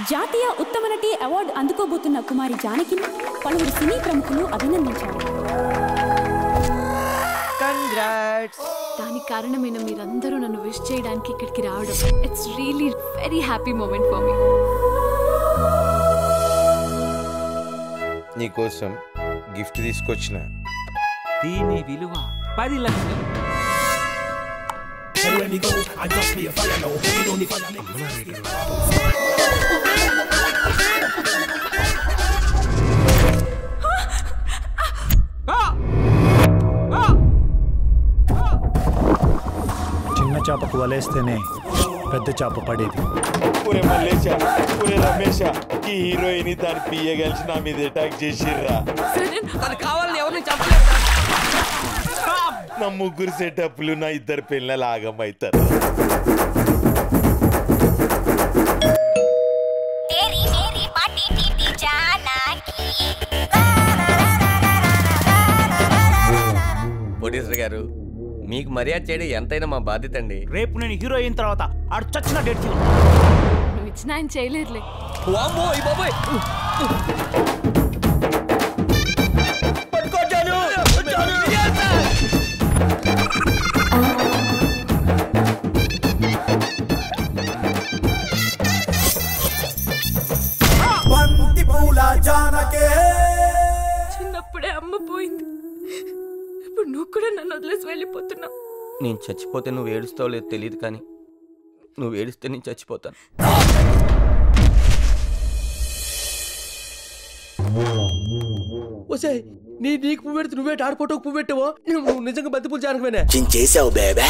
జాతీయ ఉత్తమ నటి అవార్డు అందుకోబోతున్న కుమారి జానకిని పలువురు సినీ ప్రముఖులు అభినందించారు. దానికి కారణమైన మీరందరూ నన్ను విష్ చేయడానికి ఇక్కడికి రావడం it's really very happy moment for me. నీకోసం గిఫ్ట్ తీసుకొచ్చిన. దీని విలువ 10 లక్షలు. చిన్న చేపకు వలేస్తేనే పెద్ద చేప పడేది. ఒరే మల్లేశ, ఒరే రమేష, ఈ హీరోయిన్ దాని పియ్య కలిసి నా మీద అటాక్ చేసిర్రా. కావాలని ఎవరిని చెప్పలేదు. నా ముగ్గురు సెటప్లు నా 2 పిల్లలు ఆగమవుతారు. ప్రొడ్యూసర్ గారు, మీకు మర్యాద చేయడం ఎంతైనా మా బాధ్యత అండి. రేపు నేను హీరో అయిన తర్వాత ఆడు చచ్చిన డేట్ నువ్వు ఇచ్చిన ఆయన చేయలేరులే. చిన్నప్పుడే అమ్మ పోయింది, ఇప్పుడు నువ్వు కూడా నన్ను వదిలేసి వెళ్ళిపోతున్నావు. నేను చచ్చిపోతే నువ్వు ఏడుస్తావు లేదు తెలియదు, కానీ నువ్వు ఏడిస్తే నేను చచ్చిపోతాను. నీకు పువ్వు పెడితే నువ్వే ఆడిపోటావు పువ్వు పెట్టావో? నువ్వు నిజంగా బంతిపూలు జానకమేనా చేసావు బేబే.